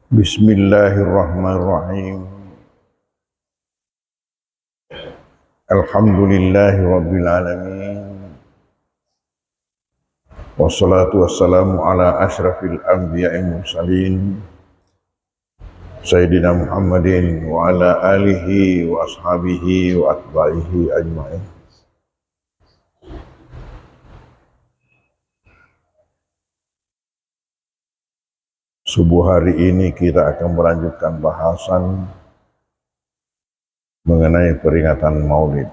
Bismillahirrahmanirrahim. Alhamdulillahi rabbil alamin. Wassalatu wassalamu ala asyrafil anbiya'i mursalin Sayyidina Muhammadin wa ala alihi wa ashabihi wa atba'ihi ajma'in. Subuh hari ini kita akan melanjutkan bahasan mengenai peringatan Maulid.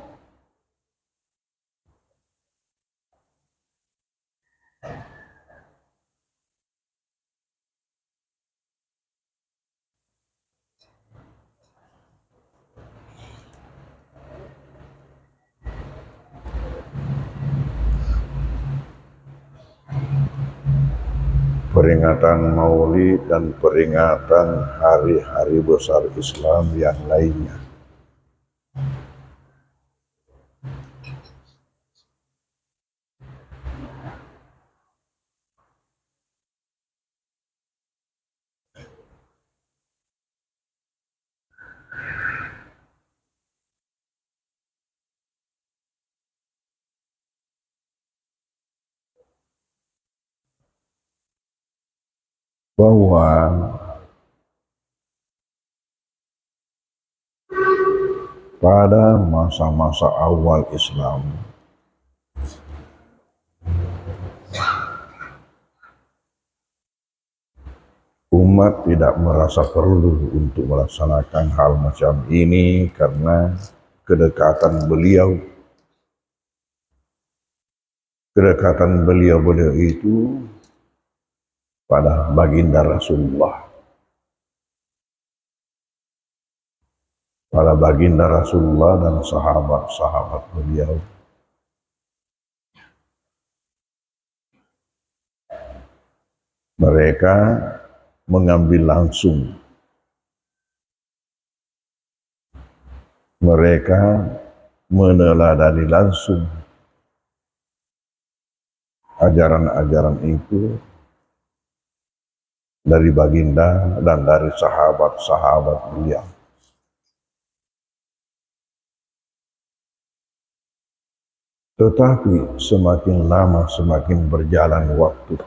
Peringatan Maulid dan peringatan hari-hari besar Islam yang lainnya. Bahwa pada masa-masa awal Islam, umat tidak merasa perlu untuk melaksanakan hal macam ini karena kedekatan beliau itu pada baginda Rasulullah. Pada baginda Rasulullah dan sahabat-sahabat beliau. Mereka mengambil langsung. Mereka meneladani langsung ajaran-ajaran itu dari baginda dan dari sahabat-sahabat beliau. Tetapi semakin lama semakin berjalan waktu,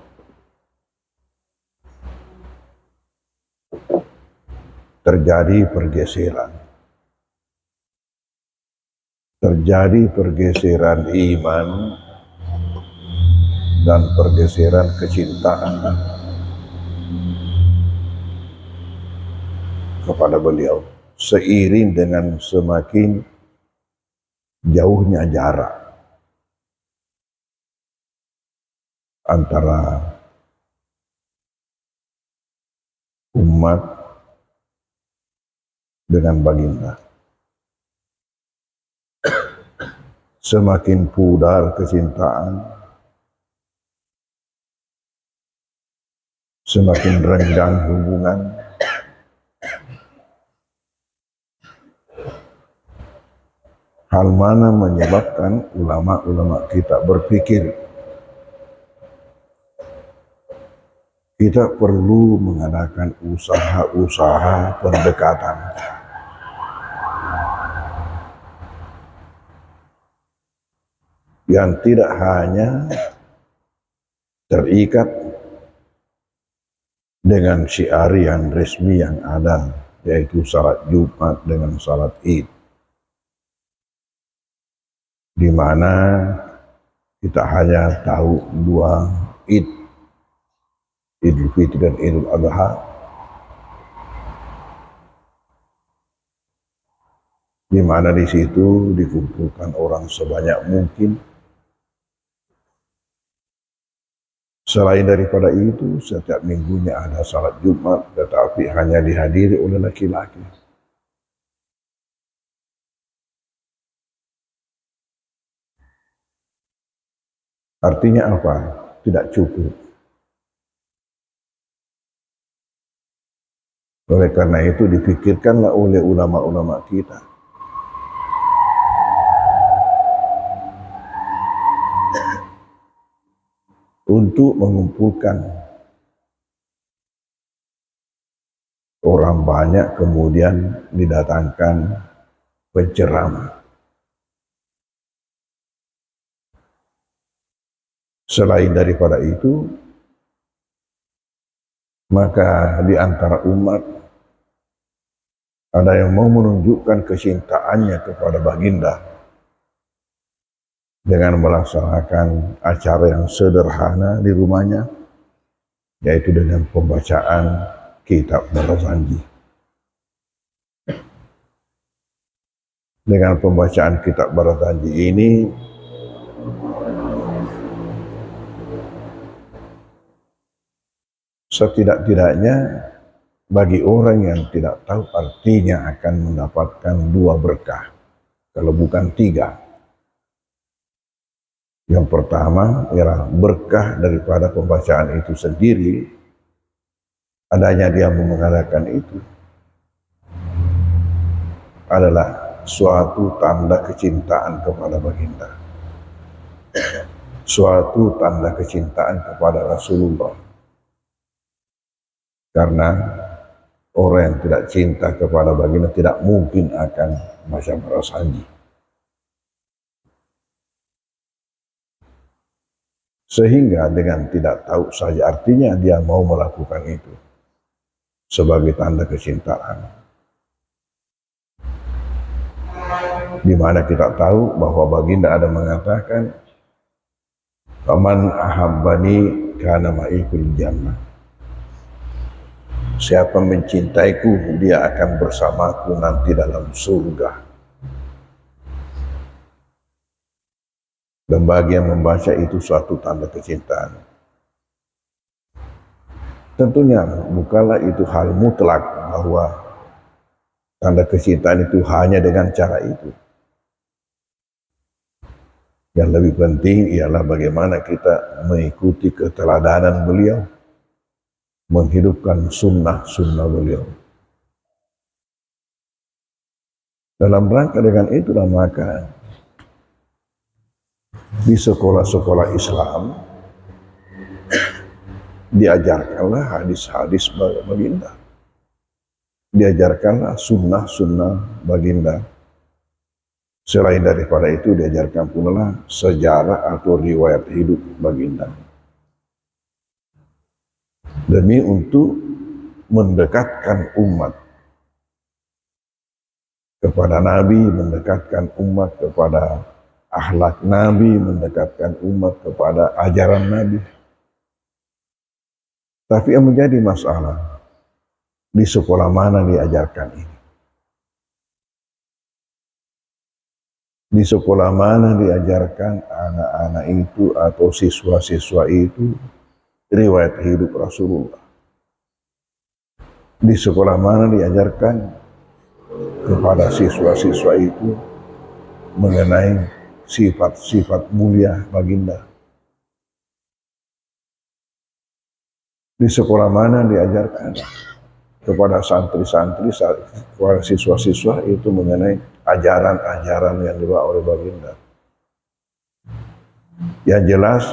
terjadi pergeseran iman dan pergeseran kecintaan kepada beliau seiring dengan semakin jauhnya jarak antara umat dengan baginda. Semakin pudar kecintaan, semakin renggang hubungan, hal mana menyebabkan ulama-ulama kita berpikir kita perlu mengadakan usaha-usaha pendekatan yang tidak hanya terikat dengan syiar yang resmi yang ada, yaitu salat Jumat dengan salat Id, di mana kita hanya tahu dua Id, Idul Fitri dan Idul Adha, di mana di situ dikumpulkan orang sebanyak mungkin. Selain daripada itu, setiap minggunya ada salat Jumat, tetapi hanya dihadiri oleh laki-laki. Artinya apa? Tidak cukup. Oleh karena itu dipikirkanlah oleh ulama-ulama kita untuk mengumpulkan orang banyak kemudian didatangkan penceramah. Selain daripada itu, maka di antara umat ada yang mau menunjukkan kecintaannya kepada baginda dengan melaksanakan acara yang sederhana di rumahnya, yaitu dengan pembacaan kitab Barazanji. Dengan pembacaan kitab Barazanji ini, setidak-tidaknya bagi orang yang tidak tahu artinya akan mendapatkan 2 berkah, kalau bukan 3. Yang pertama ialah berkah daripada pembacaan itu sendiri, adanya dia mengadakan itu adalah suatu tanda kecintaan kepada baginda, suatu tanda kecintaan kepada Rasulullah. Karena orang yang tidak cinta kepada baginda tidak mungkin akan baca Barazanji. Sehingga dengan tidak tahu saja artinya dia mau melakukan itu sebagai tanda kecintaan. Di mana kita tahu bahwa baginda ada mengatakan, "Faman ahabbani kana ma'i fil jannah." Siapa mencintaiku, dia akan bersamaku nanti dalam surga. Dan bagi yang membaca itu suatu tanda kecintaan. Tentunya bukanlah itu hal mutlak bahwa tanda kecintaan itu hanya dengan cara itu. Yang lebih penting ialah bagaimana kita mengikuti keteladanan beliau, menghidupkan sunnah-sunnah beliau. Dalam rangka dengan itulah maka di sekolah-sekolah Islam diajarkanlah hadis-hadis baginda, diajarkanlah sunnah-sunnah baginda. Selain daripada itu diajarkan pula sejarah atau riwayat hidup baginda, demi untuk mendekatkan umat kepada Nabi, mendekatkan umat kepada akhlak Nabi, mendekatkan umat kepada ajaran Nabi. Tapi yang menjadi masalah, di sekolah mana diajarkan ini? Di sekolah mana diajarkan anak-anak itu atau siswa-siswa itu riwayat hidup Rasulullah? Di sekolah mana diajarkan kepada siswa-siswa itu mengenai sifat-sifat mulia baginda? Di sekolah mana diajarkan kepada santri-santri, kepada siswa-siswa itu mengenai ajaran-ajaran yang dibawa oleh baginda? Yang jelas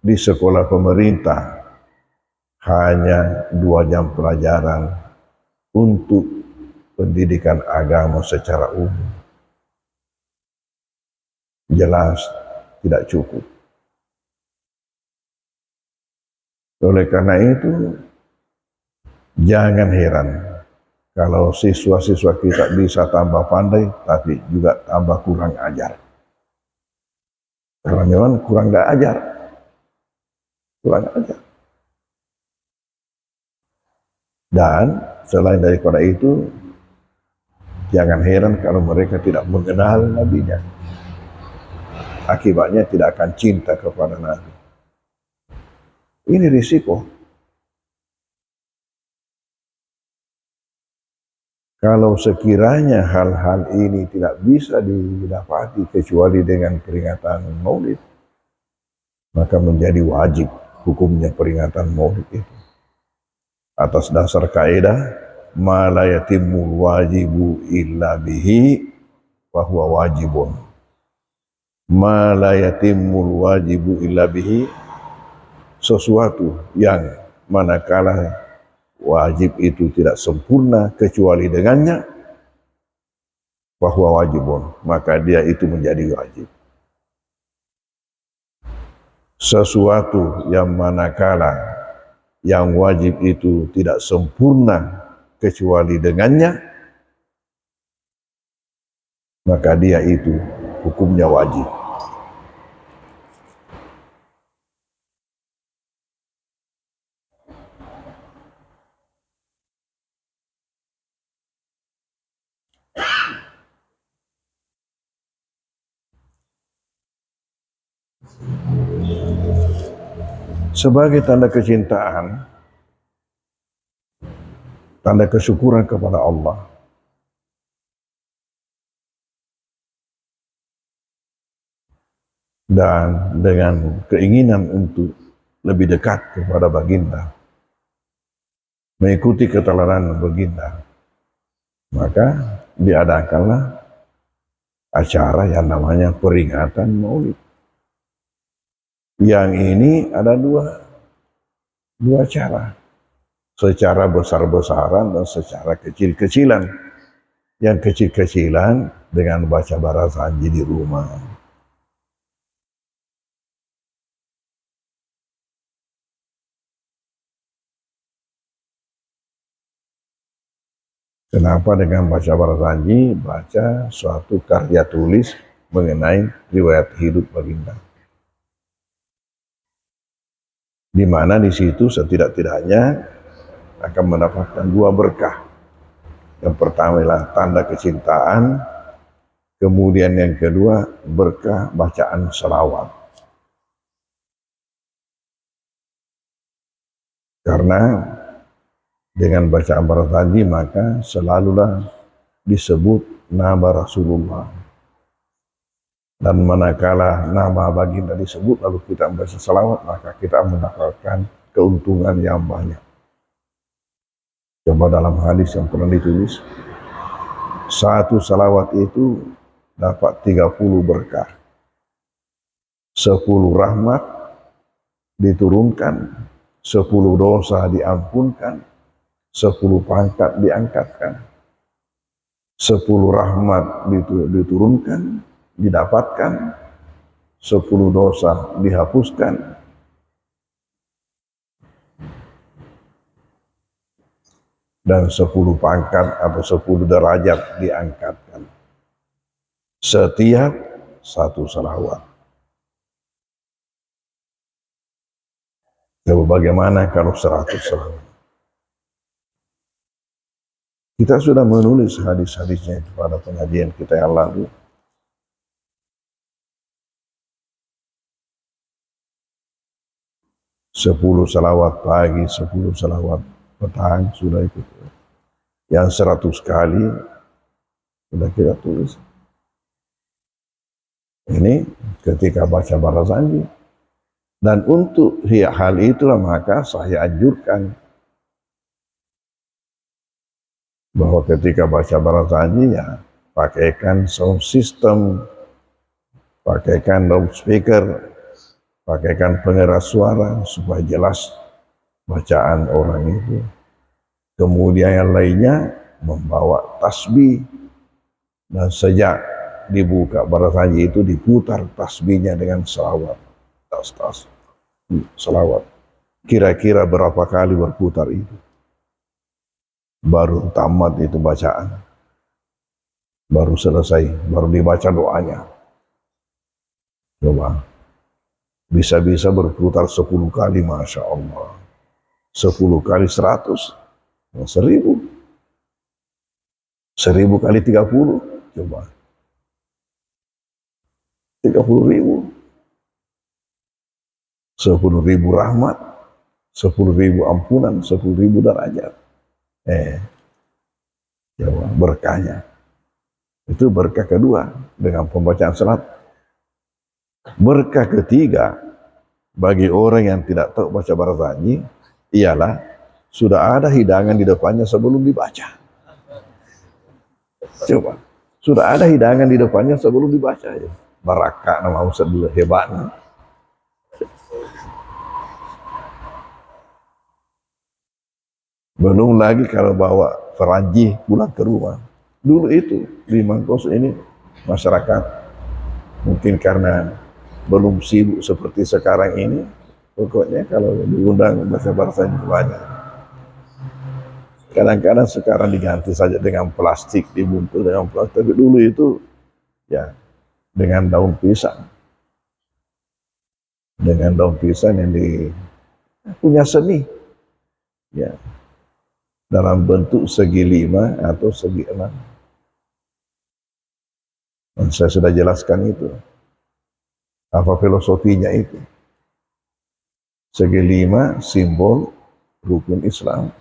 di sekolah pemerintah hanya 2 jam pelajaran untuk pendidikan agama secara umum. Jelas tidak cukup. Oleh karena itu, jangan heran kalau siswa-siswa kita bisa tambah pandai, tapi juga tambah kurang ajar. Karena memang kurang ajar. Dan selain daripada itu, jangan heran kalau mereka tidak mengenal nabinya. Akibatnya tidak akan cinta kepada Nabi. Ini risiko. Kalau sekiranya hal-hal ini tidak bisa didapati kecuali dengan peringatan Maulid, maka menjadi wajib hukumnya peringatan Maulid itu. Atas dasar kaidah, ma la yatimmul wajibu illa bihi fa huwa wajibun. Ma la yatimmul wajibu illa bihi, sesuatu yang manakala wajib itu tidak sempurna kecuali dengannya, bahwa wajibun, maka dia itu menjadi wajib. Sesuatu yang manakala yang wajib itu tidak sempurna kecuali dengannya, maka dia itu hukumnya wajib. Sebagai tanda kecintaan, tanda kesyukuran kepada Allah, dan dengan keinginan untuk lebih dekat kepada baginda, mengikuti keteladan baginda, maka diadakanlah acara yang namanya peringatan Maulid. Yang ini ada dua cara, secara besar-besaran dan secara kecil-kecilan. Yang kecil-kecilan dengan baca barazanji di rumah. Kenapa dengan baca barazanji? Baca suatu karya tulis mengenai riwayat hidup baginda, di mana di situ setidak-tidaknya akan mendapatkan dua berkah. Yang pertama adalah tanda kecintaan, kemudian yang kedua berkah bacaan selawat. Karena dengan bacaan barazanji maka selalulah disebut nama Rasulullah. Dan manakala nama baginda disebut lalu kita membaca salawat, maka kita mendapatkan keuntungan yang banyak. Coba dalam hadis yang pernah ditulis, satu salawat itu dapat 30 berkah, 10 rahmat diturunkan, 10 dosa diampunkan, 10 pangkat diangkatkan, 10 rahmat diturunkan, didapatkan, 10 dosa dihapuskan, dan 10 pangkat atau 10 derajat diangkatkan setiap satu salawat. Jadi bagaimana kalau 100 salawat? Kita sudah menulis hadis-hadisnya pada pengajian kita yang lalu. 10 salawat pagi, 10 salawat petang, sudah ikut. Yang 100 kali sudah kita tulis. Ini ketika baca barazanji. Dan untuk hal itulah maka saya anjurkan bahwa ketika baca barazanji ya pakaikan sound system, pakaikan loudspeaker, pakaikan pengeras suara supaya jelas bacaan orang itu. Kemudian yang lainnya membawa tasbih, dan sejak dibuka barazanji itu diputar tasbihnya dengan selawat, selawat. Kira-kira berapa kali berputar itu? Baru tamat itu bacaan, baru selesai, baru dibaca doanya. Coba. Bisa-bisa berputar 10 kali, Masya Allah. 10 kali 100, 1000. 1000 kali 30, coba. 30.000. 10.000 rahmat, 10.000 ampunan, 10.000 derajat. Coba berkahnya. Itu berkah kedua dengan pembacaan salat. Berkah ketiga bagi orang yang tidak tahu baca barazanji ialah sudah ada hidangan di depannya sebelum dibaca. Coba, sudah ada hidangan di depannya sebelum dibaca. Ya. Barakah nama Ustaz dulu, hebatnya. Belum lagi kalau bawa Peranji pulang ke rumah. Dulu itu di Mangkos ini masyarakat mungkin karena belum sibuk seperti sekarang ini, pokoknya kalau diundang baca bahasa banyak. Kadang-kadang sekarang diganti saja dengan plastik, dibungkus dengan plastik. Tapi dulu itu ya dengan daun pisang. Dengan daun pisang yang punya seni. Ya, dalam bentuk segi 5 atau segi 6. Dan saya sudah jelaskan itu. Apa filosofinya itu? Segi 5 simbol rukun Islam.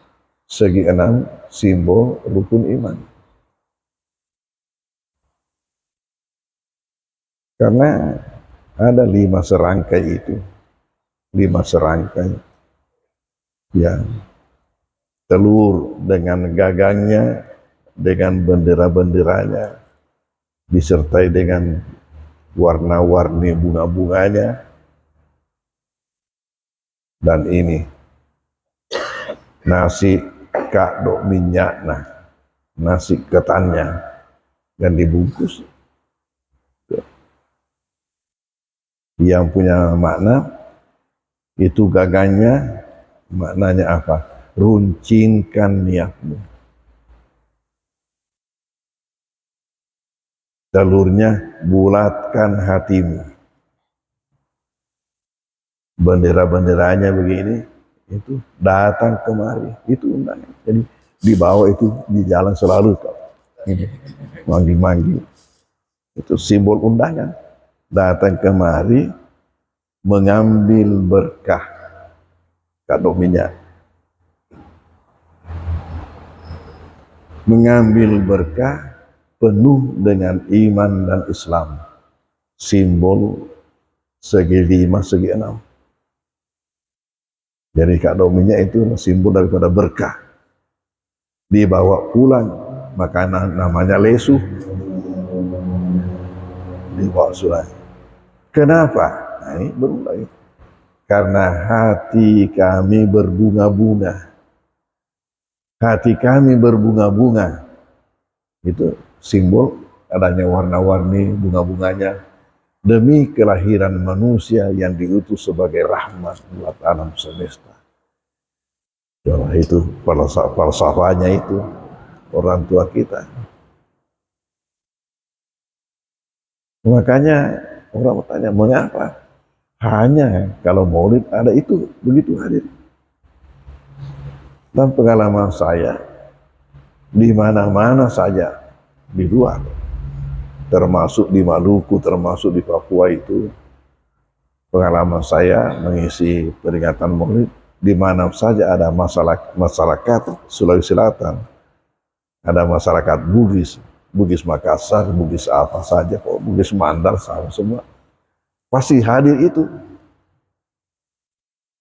Segi 6 simbol rukun iman. Karena ada 5 serangkai itu. 5 serangkai yang telur dengan gagangnya, dengan bendera-benderanya, disertai dengan warna-warni bunga-bunganya, dan ini nasi kadok minyak, nasi ketannya, dan dibungkus. Yang punya makna itu gagangnya, maknanya apa? Runcingkan niatmu. Telurnya, bulatkan hatimu. Bendera-benderanya begini, itu datang kemari, itu undangan. Jadi di bawah itu di jalan selalu ini manggil-manggil. Itu simbol undangan. Datang kemari mengambil berkah kadok minyak. Mengambil berkah penuh dengan iman dan Islam. Simbol segi 5, segi 6. Jadi kadok minyak itu simbol daripada berkah. Dibawa pulang makanan namanya lesu. Dibawa pulang. Kenapa? Nah, ini belum lagi. Karena hati kami berbunga-bunga. Hati kami berbunga-bunga. Itu simbol adanya warna-warni bunga-bunganya demi kelahiran manusia yang diutus sebagai rahmat buat alam semesta. Ya, itu falsafahnya itu orang tua kita. Makanya orang bertanya, mengapa hanya kalau maulid ada itu begitu hadir? Dan pengalaman saya di mana-mana saja di luar, termasuk di Maluku, termasuk di Papua itu, pengalaman saya mengisi peringatan maulid, di mana saja ada masyarakat Sulawesi Selatan, ada masyarakat Bugis Makassar, Bugis apa saja, kok Bugis Mandar sama semua, pasti hadir itu.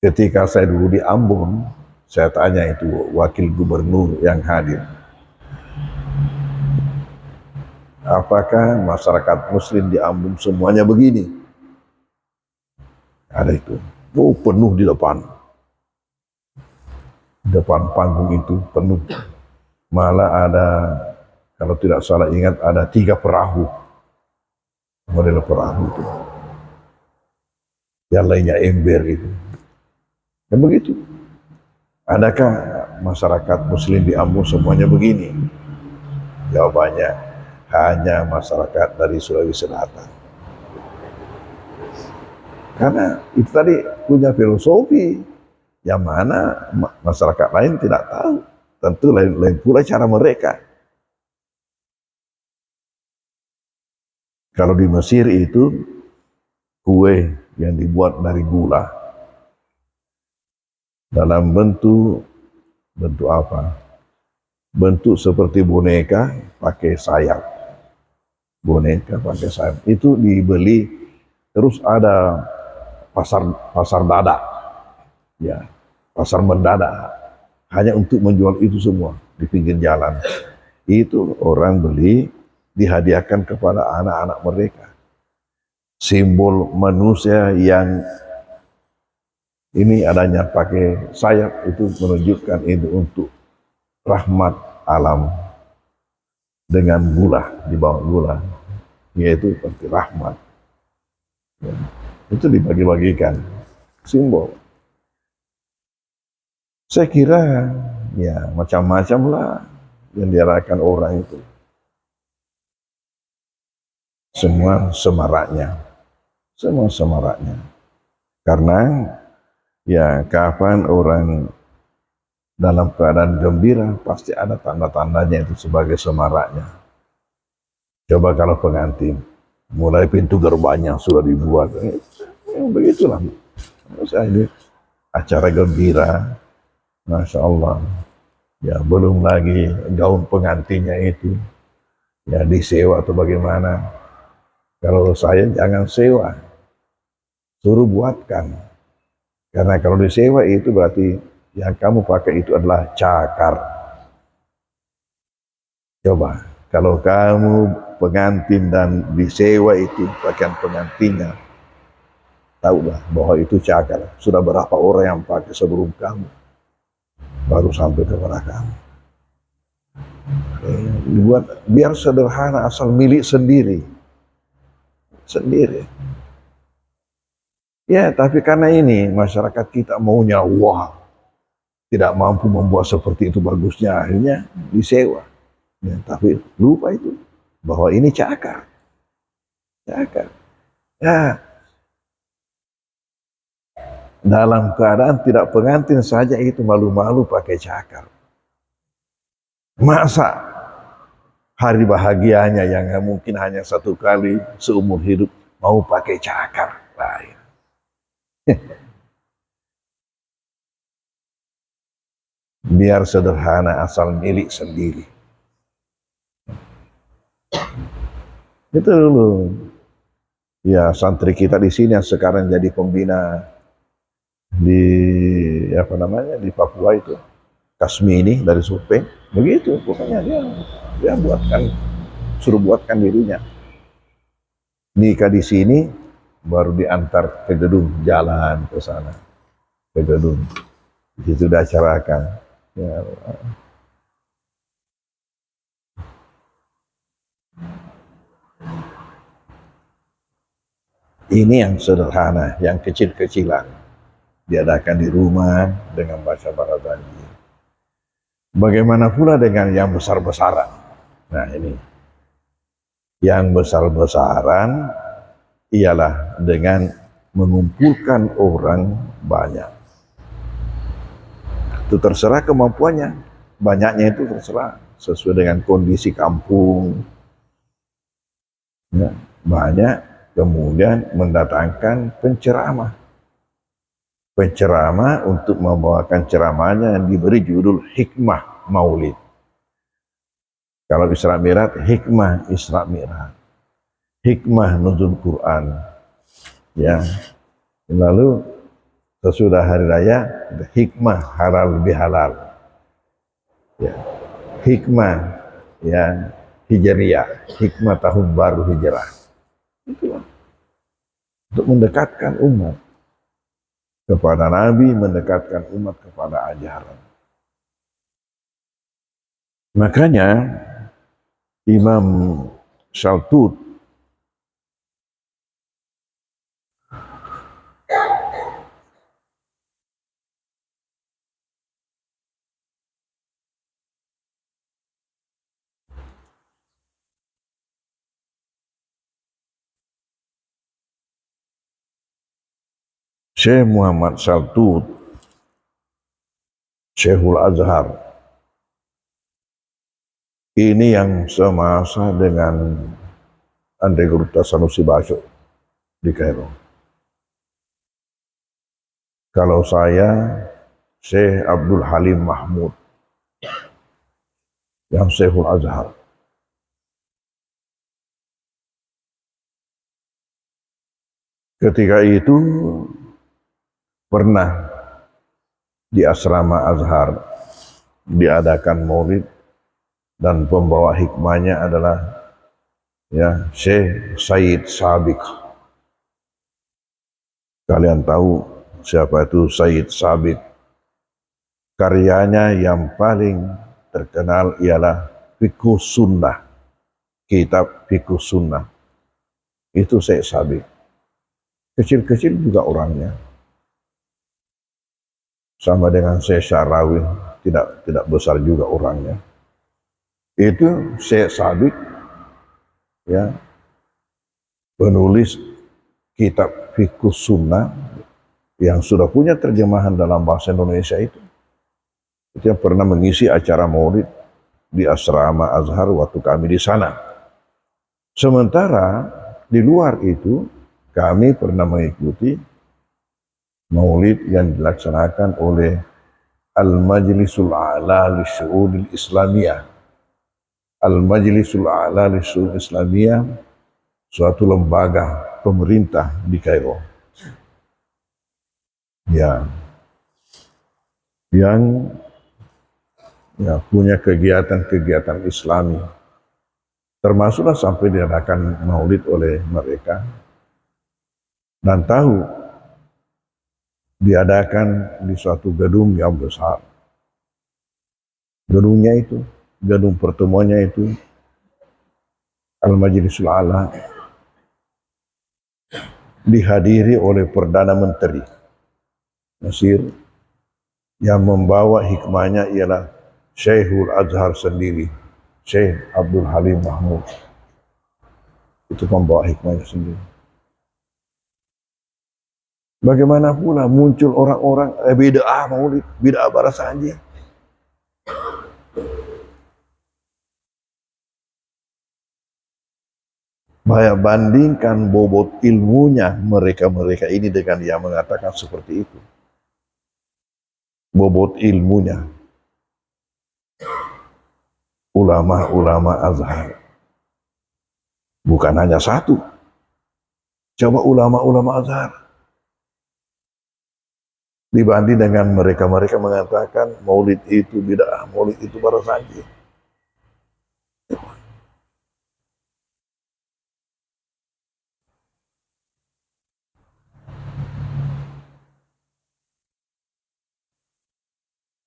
Ketika saya dulu di Ambon, saya tanya itu wakil gubernur yang hadir, apakah masyarakat Muslim di Ambon semuanya begini? Ada itu. Oh, penuh di depan panggung itu penuh. Malah ada, kalau tidak salah ingat, ada 3 perahu, model perahu itu. Yang lainnya ember itu. Dan begitu. Adakah masyarakat Muslim di Ambon semuanya begini? Jawabannya, hanya masyarakat dari Sulawesi Selatan. Karena itu tadi punya filosofi yang mana masyarakat lain tidak tahu. Tentu lain pula cara mereka. Kalau di Mesir itu kue yang dibuat dari gula dalam bentuk apa? Bentuk seperti boneka pakai sayap. Boneka pakai sayap. Itu dibeli, terus ada pasar dadak. Ya, pasar mendadak. Hanya untuk menjual itu semua di pinggir jalan. Itu orang beli, dihadiahkan kepada anak-anak mereka. Simbol manusia yang ini adanya pakai sayap itu menunjukkan itu untuk rahmat alam dengan gula, di bawah gula, yaitu seperti rahmat. Ya, itu dibagi-bagikan, simbol. Saya kira ya macam-macam lah yang diarahkan orang itu. Semua semaraknya. Semua semaraknya. Karena ya kapan orang dalam keadaan gembira pasti ada tanda-tandanya itu sebagai semaraknya. Coba kalau pengantin, mulai pintu gerbangnya sudah dibuat. Begitulah. Saya ini acara gembira, Masya Allah. Ya belum lagi gaun pengantinnya itu, ya disewa atau bagaimana. Kalau saya jangan sewa, suruh buatkan. Karena kalau disewa itu berarti yang kamu pakai itu adalah cakar. Coba, kalau kamu pengantin dan disewa itu pakaian pengantinnya, tahulah bahwa itu cakar. Sudah berapa orang yang pakai sebelum kamu, baru sampai kepada kamu. Dibuat biar sederhana, asal milik sendiri. Ya, tapi karena ini masyarakat kita maunya wah, tidak mampu membuat seperti itu bagusnya, akhirnya disewa. Ya, tapi lupa itu bahwa ini cakar. Ya, dalam keadaan tidak pengantin saja itu malu-malu pakai cakar. Masa hari bahagianya yang mungkin hanya satu kali seumur hidup mau pakai cakar? Lain. Biar sederhana, asal milik sendiri. Itu dulu. Ya santri kita di sini yang sekarang jadi pembina di di Papua itu, Kasmini dari Supeng, begitu pokoknya dia suruh buatkan dirinya. Nikah di sini baru diantar ke gedung, jalan ke sana ke gedung, di situ diacarakan. Ya, ini yang sederhana, yang kecil-kecilan diadakan di rumah dengan baca barazanji. Bagaimana pula dengan yang besar-besaran? Nah ini, yang besar-besaran ialah dengan mengumpulkan orang banyak. Itu terserah kemampuannya, banyaknya itu terserah sesuai dengan kondisi kampung. Ya, banyak, kemudian mendatangkan penceramah. Penceramah untuk membawakan ceramahnya yang diberi judul Hikmah Maulid. Kalau Isra Mi'raj, Hikmah Isra Mi'raj. Hikmah Nuzul Quran. Ya. Lalu sesudah hari raya, hikmah halal bihalal. Ya. Hikmah ya Hijriyah, hikmah tahun baru hijrah. Itulah. Untuk mendekatkan umat kepada Nabi, mendekatkan umat kepada ajaran. Makanya Imam Shaltut Syekh Muhammad Shaltut, Syekhul Azhar, ini yang semasa dengan Andre Gurta Sanusi Basyo di Kairo. Kalau saya, Syekh Abdul Halim Mahmud, yang Syekhul Azhar. Ketika itu pernah di asrama Azhar diadakan maulid dan pembawa hikmahnya adalah ya Syekh Said Sabiq. Kalian tahu siapa itu Said Sabiq? Karyanya yang paling terkenal ialah Fiqh Sunnah, kitab Fiqh Sunnah. Itu Syekh Sabiq. Kecil-kecil juga orangnya. Sama dengan Syekh Syarawi, tidak besar juga orangnya. Itu Syekh Sabiq, ya, penulis kitab Fiqh Sunnah yang sudah punya terjemahan dalam bahasa Indonesia itu yang pernah mengisi acara maulid di asrama Azhar waktu kami di sana. Sementara di luar itu kami pernah mengikuti maulid yang dilaksanakan oleh Al-Majlisul A'la Lisyu'unil Islamiyah. Al-Majlisul A'la Lisyu'unil Islamiyah, suatu lembaga pemerintah di Kairo. Ya, yang punya kegiatan-kegiatan Islami, termasuklah sampai diadakan maulid oleh mereka, dan tahu diadakan di suatu gedung yang besar. Gedungnya itu, gedung pertemuannya itu Al-Majlisul A'la, dihadiri oleh Perdana Menteri Mesir, yang membawa hikmahnya ialah Syekhul Azhar sendiri, Syekh Abdul Halim Mahmud. Itu membawa hikmahnya sendiri. Bagaimana pula muncul orang-orang bid'ah maulid, bid'ah Barasanji. Bandingkan bobot ilmunya mereka-mereka ini dengan yang mengatakan seperti itu. Bobot ilmunya ulama-ulama Azhar bukan hanya satu. Coba ulama-ulama Azhar dibanding dengan mereka-mereka mengatakan maulid itu bid'ah, maulid itu Barasanji.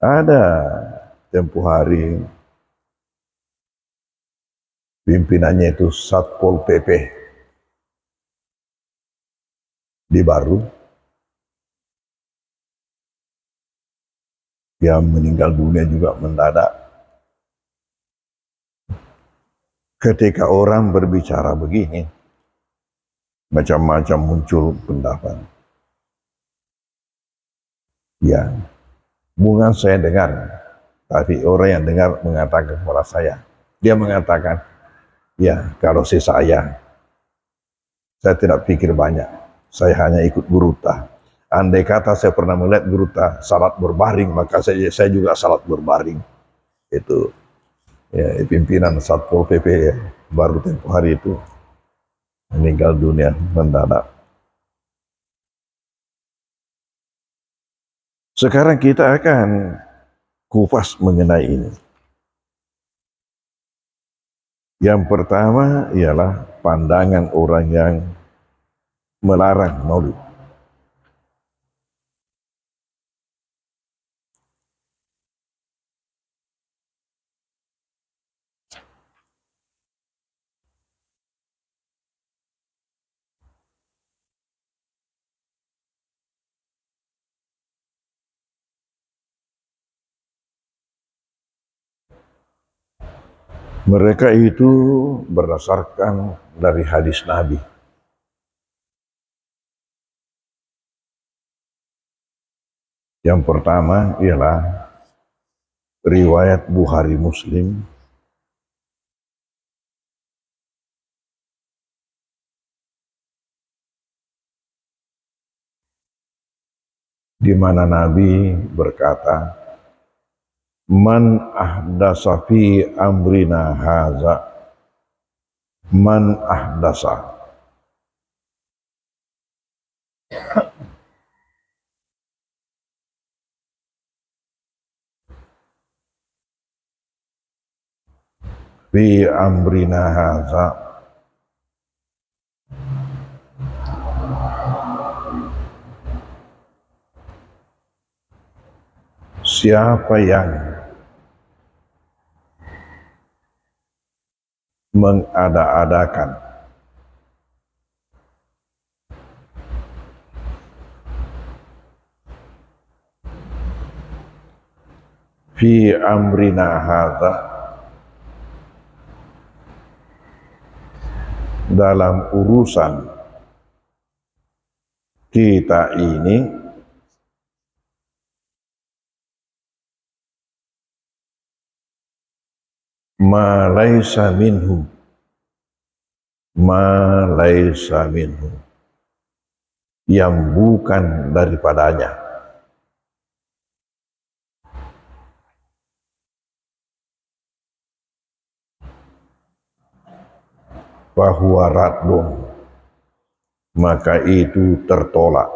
Ada tempo hari pimpinannya itu Satpol PP di Baru yang meninggal dunia juga mendadak. Ketika orang berbicara begini, macam-macam muncul pendapat. Ya, bukan saya dengar, tapi orang yang dengar mengatakan kepada saya. Dia mengatakan, ya kalau saya tidak pikir banyak. Saya hanya ikut Buruta. Andai kata saya pernah melihat Buruta salat berbaring, maka saya juga salat berbaring. Itu ya, pimpinan Satpol PP ya, baru tempo hari itu meninggal dunia mendadak. Sekarang kita akan kupas mengenai ini. Yang pertama ialah pandangan orang yang melarang maulid. Mereka itu berdasarkan dari hadis Nabi. Yang pertama ialah riwayat Bukhari Muslim di mana Nabi berkata, "Man ahdasa fi amrina haza, man ahdasa." Fi amrina haza, siapa yang mengada-adakan fi amrina hadza, dalam urusan kita ini, ma laisa minhu, yang bukan daripadanya, bahwa raddun, maka itu tertolak.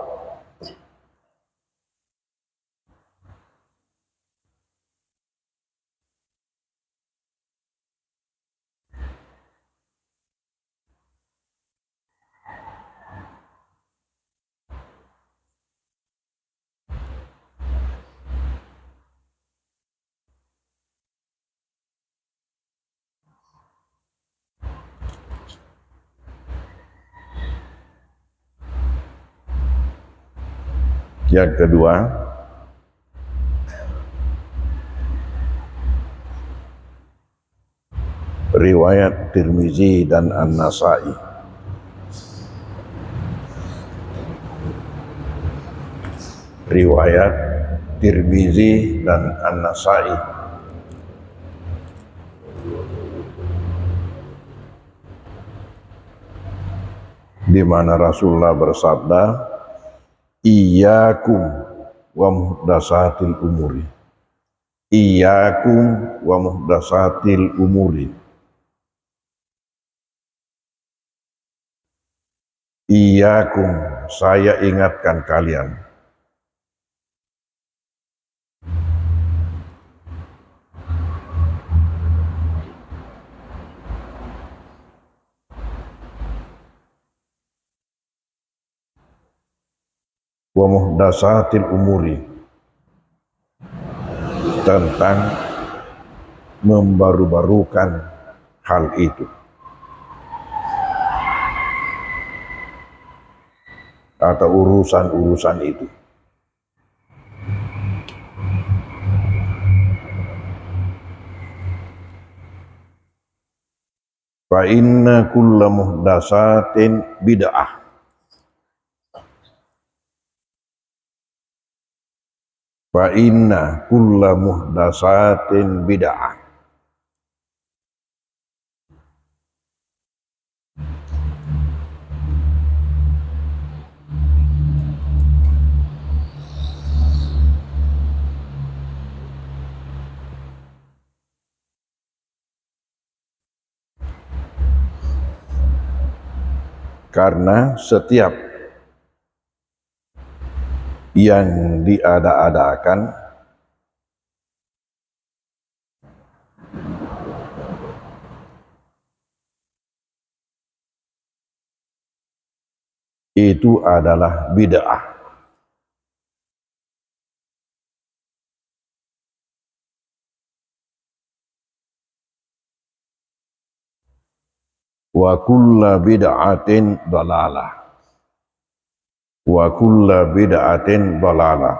Yang kedua, riwayat Tirmizi dan An-Nasa'i. Riwayat Tirmizi dan An-Nasa'i, di mana Rasulullah bersabda, iyyakum wa muhdatsatil umuri, iyyakum wa muhdatsatil umuri, iyyakum, saya ingatkan kalian, wa muhdatsatil umuri, tentang membaru-barukan hal itu atau urusan-urusan itu. Fa inna kulla muhdatsatin bid'ah, fa inna kulla muhdatsatin bid'ah, karena setiap yang diada-adakan itu adalah bid'ah. Wa kulla bid'atin dalalah, wa kulla bid'atin dalalah,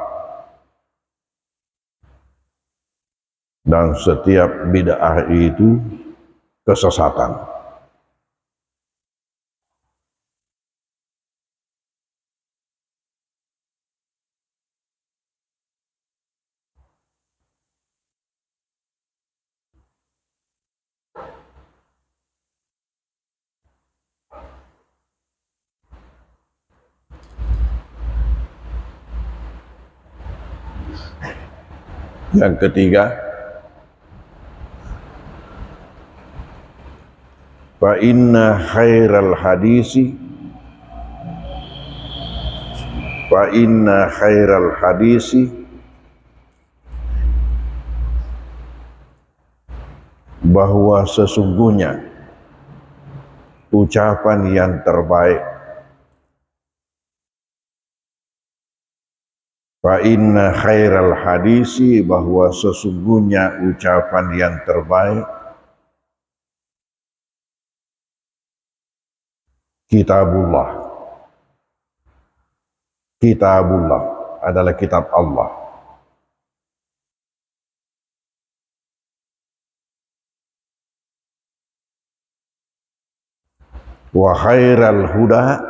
dan setiap bid'ah itu kesesatan. Yang ketiga, fa inna khairal hadisi, fa inna khairal hadisi, bahwa sesungguhnya ucapan yang terbaik, fa inna khairal hadisi, bahwa sesungguhnya ucapan yang terbaik, Kitabullah. Kitabullah adalah kitab Allah. Wa khairal huda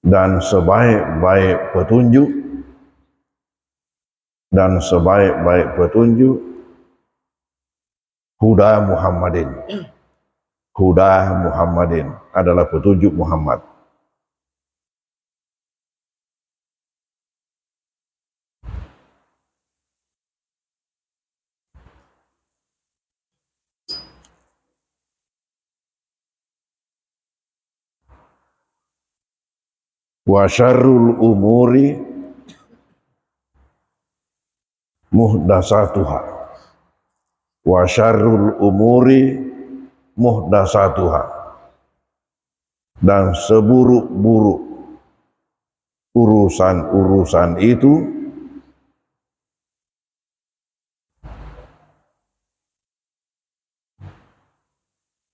dan sebaik-baik petunjuk huda Muhammadin adalah petunjuk Muhammad. Wa syarrul umuri muhdasatuha. Wa syarrul umuri muhdasatuha. Dan seburuk-buruk urusan-urusan itu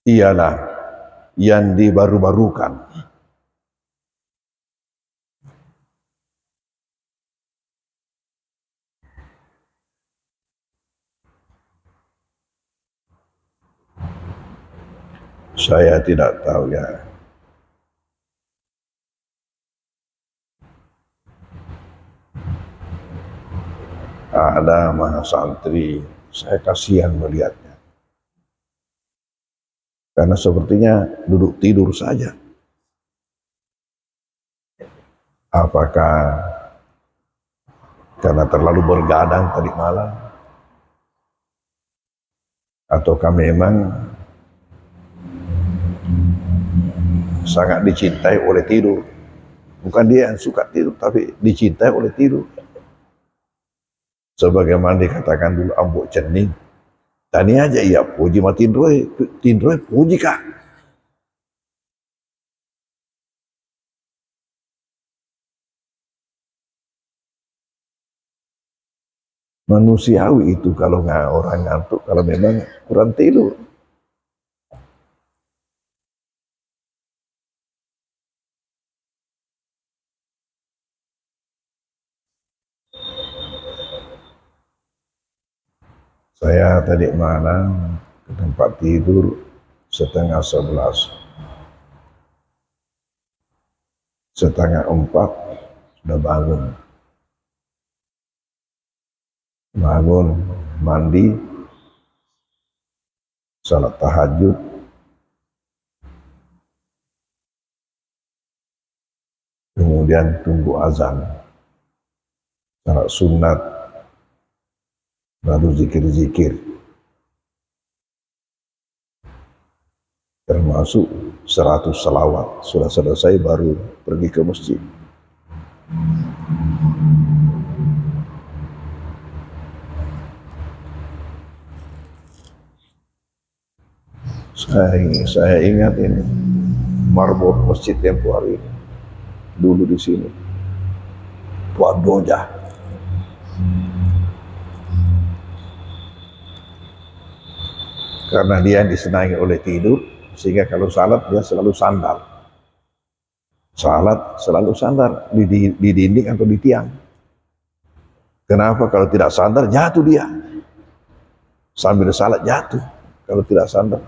ialah yang dibaru-barukan. Saya tidak tahu ya. Ada mahasantri, saya kasihan melihatnya. Karena sepertinya duduk tidur saja. Apakah karena terlalu bergadang tadi malam? Ataukah memang sangat dicintai oleh tidur? Bukan dia yang suka tidur, tapi dicintai oleh tidur. Sebagaimana dikatakan dulu Ambok Cening, tani aja iya puji ma tindroy puji kak. Manusiawi itu kalau nggak orang ngantuk, kalau memang kurang tidur. Saya tadi malam ke tempat tidur 10:30, 3:30 sudah bangun, mandi, salat tahajud, kemudian tunggu azan, salat sunat, baru zikir-zikir, termasuk 100 salawat. Sudah selesai baru pergi ke masjid. Saya ingat ini marbot masjid tempo hari ini dulu di sini, Tuan Doja. Karena dia yang disenangi oleh tidur, sehingga kalau salat dia selalu sandar. Salat selalu sandar di dinding atau di tiang. Kenapa? Kalau tidak sandar jatuh dia. Sambil salat jatuh kalau tidak sandar.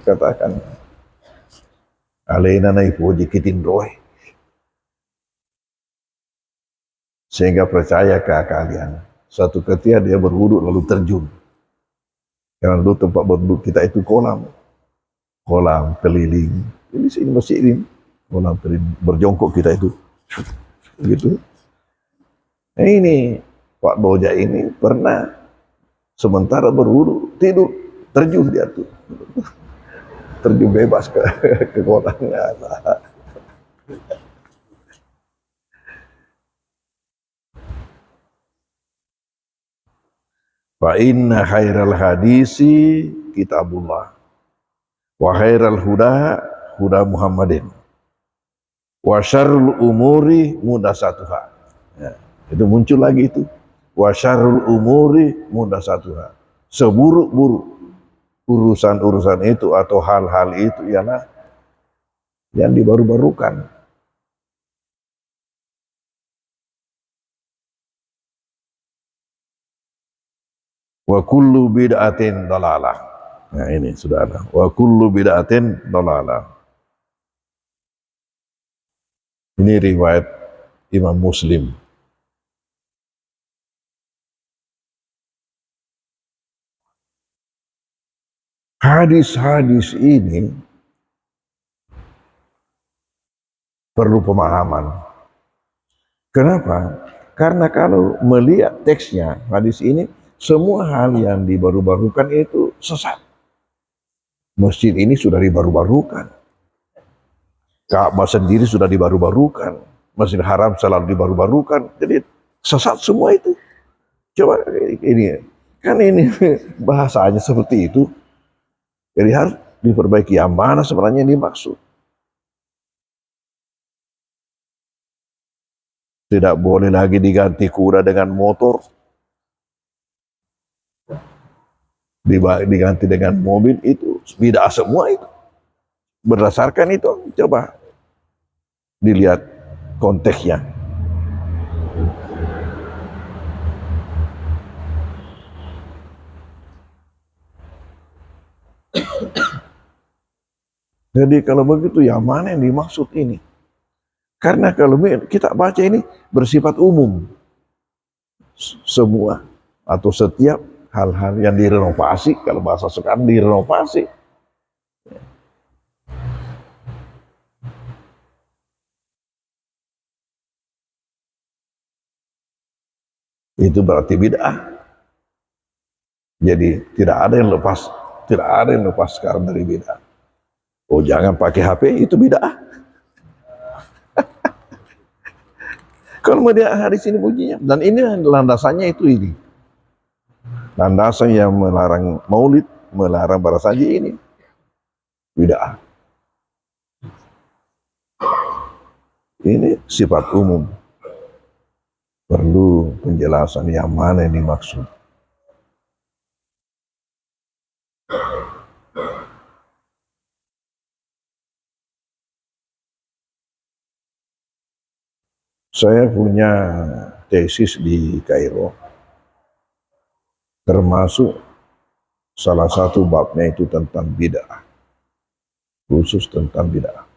Katakan, alaina naipuji kitindroy. Sehingga percaya ke kalian. Suatu ketika dia berwudu lalu terjun. Karena dulu tempat berwudu kita itu kolam keliling. Ini sini masjid ini, kolam keliling. Berjongkok kita itu, gitu. Nah ini Pak Doja ini pernah sementara berwudu tidur terjun dia tuh, terjun bebas ke kolamnya. Fa inna khairal hadisi kitabullah wa khairal huda Muhammadin wa syarrul umuri muhdatsatuha. Ya, itu muncul lagi itu. Wa syarrul umuri muhdatsatuha. Seburuk-buruk urusan-urusan itu atau hal-hal itu ialah yang dibaru-barukan. Wa kullu bid'atin dalalah. Nah ini sudah ada. Wa kullu bid'atin dalalah. Ini riwayat Imam Muslim. Hadis-hadis ini perlu pemahaman. Kenapa? Karena kalau melihat teksnya hadis ini, semua hal yang dibaru-barukan itu sesat. Masjid ini sudah dibaru-barukan. Ka'bah sendiri sudah dibaru-barukan. Masjid Haram selalu dibaru-barukan. Jadi sesat semua itu. Coba ini, kan ini bahasanya seperti itu. Jadi harus diperbaiki. Yang mana sebenarnya yang dimaksud? Tidak boleh lagi diganti kuda dengan motor. Diganti dengan mobil, itu bid'ah semua itu. Berdasarkan itu, coba dilihat konteksnya. Jadi kalau begitu, yang mana yang dimaksud ini? Karena kalau kita baca ini bersifat umum. Semua atau setiap hal-hal yang direnovasi, kalau bahasa sekarang direnovasi. Itu berarti bid'ah. Jadi tidak ada yang lepas sekarang dari bid'ah. Oh, jangan pakai HP, itu bid'ah. Kalau mau dia hadis ini bunyinya, dan ini landasannya itu ini. Landasan yang melarang maulid, melarang barasaji ini bid'ah. Ini sifat umum. Perlu penjelasan yang mana yang dimaksud. Saya punya tesis di Kairo, termasuk salah satu babnya itu tentang bid'ah, khusus tentang bid'ah.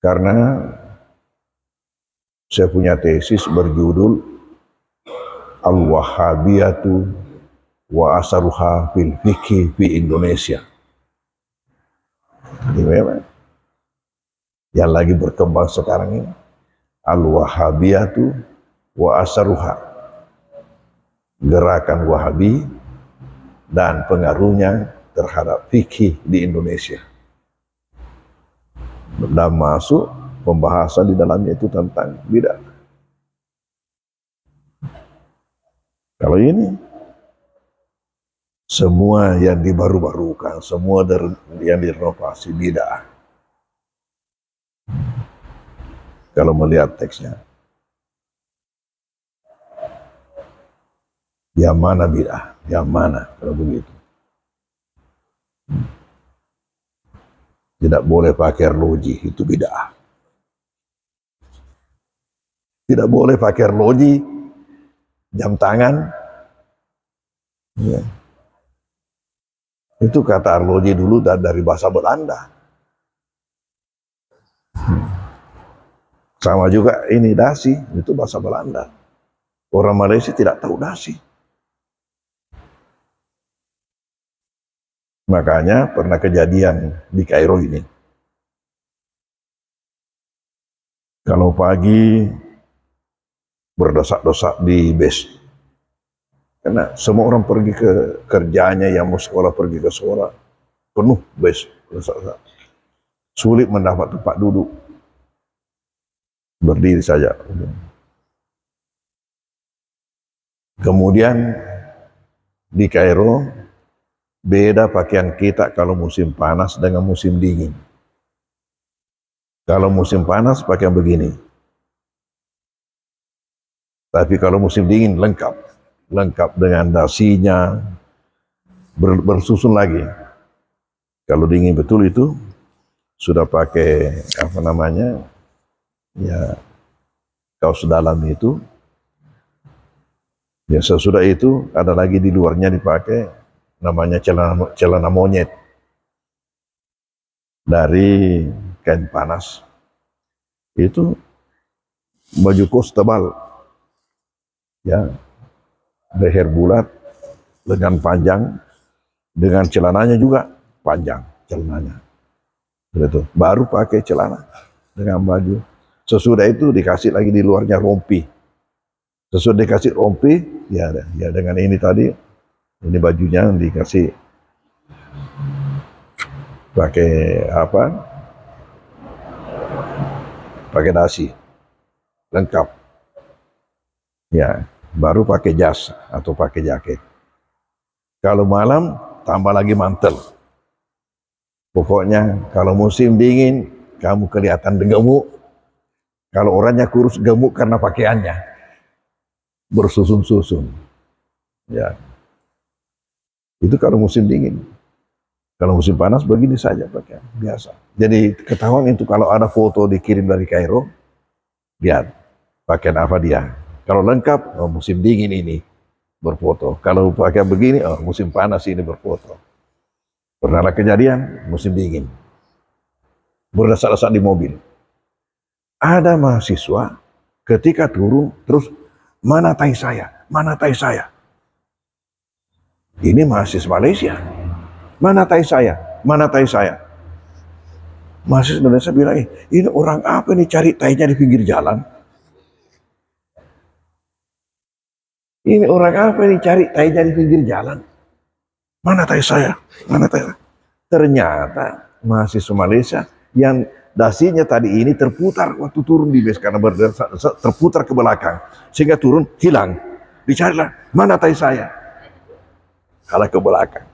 Karena saya punya tesis berjudul Al-Wahhabiyatu wa Asaruha fil Fiqh fi Indonesia. Ini memang yang lagi berkembang sekarang ini. Al-Wahhabiyatu wa Asaruha, gerakan Wahabi dan pengaruhnya terhadap fikih di Indonesia. Dan masuk pembahasan di dalamnya itu tentang bid'ah. Kalau ini semua yang dibaru-barukan, semua yang direnovasi bid'ah. Kalau melihat teksnya, yang mana bid'ah, yang mana kalau begitu. Tidak boleh pakai arloji, itu bid'ah. Tidak boleh pakai arloji, jam tangan. Ya. Itu kata arloji dulu dari bahasa Belanda. Sama juga ini dasi, itu bahasa Belanda. Orang Malaysia tidak tahu dasi. Makanya pernah kejadian di Kairo ini. Kalau pagi berdesak-desak di base. Karena semua orang pergi ke kerjanya, yang mau sekolah pergi ke sekolah. Penuh base. Sulit mendapat tempat duduk. Berdiri saja. Kemudian di Kairo beda pakaian kita kalau musim panas dengan musim dingin. Kalau musim panas pakaian begini. Tapi kalau musim dingin lengkap dengan dasinya, bersusun lagi. Kalau dingin betul itu sudah pakai apa namanya, ya kaos dalam itu. Ya sesudah itu ada lagi di luarnya dipakai namanya celana monyet dari kain panas. Itu baju kos tebal, ya leher bulat, lengan panjang, dengan celananya juga panjang celananya. Begitu. Baru pakai celana dengan baju. Sesudah itu dikasih lagi di luarnya rompi. Sesudah dikasih rompi, ya dengan ini tadi, ini bajunya dikasih pakai apa? Pakai dasi, lengkap. Ya, baru pakai jas atau pakai jaket. Kalau malam tambah lagi mantel. Pokoknya kalau musim dingin kamu kelihatan gemuk. Kalau orangnya kurus gemuk karena pakaiannya bersusun-susun. Ya. Itu kalau musim dingin. Kalau musim panas begini saja pakaian biasa. Jadi ketahuan itu kalau ada foto dikirim dari Kairo, lihat pakaian apa dia. Kalau lengkap, oh, musim dingin ini berfoto. Kalau pakaian begini, oh, musim panas ini berfoto. Pernah ada kejadian musim dingin. Berdesak-desak di mobil. Ada mahasiswa ketika turun terus mana tai saya, mana tai saya. Ini mahasiswa Malaysia. Mana tai saya, mana tai saya. Mahasiswa Indonesia bilang, ini orang apa nih cari tainya di pinggir jalan? Ini orang apa nih cari tainya di pinggir jalan? Mana tai saya, mana tai saya. Ternyata mahasiswa Malaysia yang dasinya tadi ini terputar waktu turun di bus karena terputar ke belakang sehingga turun hilang. Dicarilah mana tai saya, kalah ke belakang.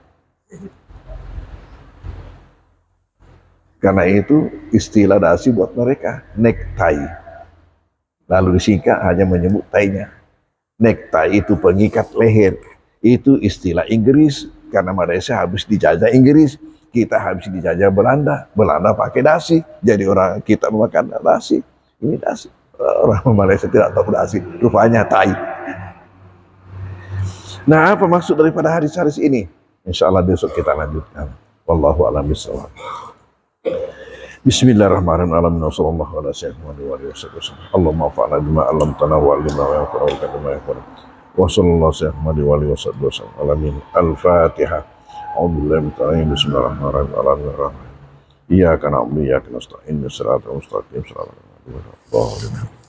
Karena itu istilah dasi buat mereka necktie. Lalu disingkat hanya menyebut tainya. Necktie itu pengikat leher. Itu istilah Inggris karena Malaysia habis dijajah Inggris. Kita habis dijajah Belanda. Belanda pakai dasi. Jadi orang kita memakan dasi. Ini dasi. Orang Malaysia tidak tahu dasi. Rupanya tai. Nah, apa maksud daripada hadis-hadis ini? Insya Allah besok kita lanjutkan. Wallahu a'lam bishawab. Bismillahirrahmanirrahim. Wassallallahu ala sayyidina Muhammad wa sallam. Allahumma fa'alna bima 'allamtana wa 'allimna ma yanfa'una wa kadima yaqulu. Wa sallallahu sayyidina Muhammad wa sallam. Alamin. Al-Fatihah. A'udzubillahi minasyaitonir rajim. Bismillahirrahmanirrahim. Iyyaka na'budu wa iyyaka nasta'in. Ihdinas siratal mustaqim. Shiratal ladzina an'amta 'alaihim.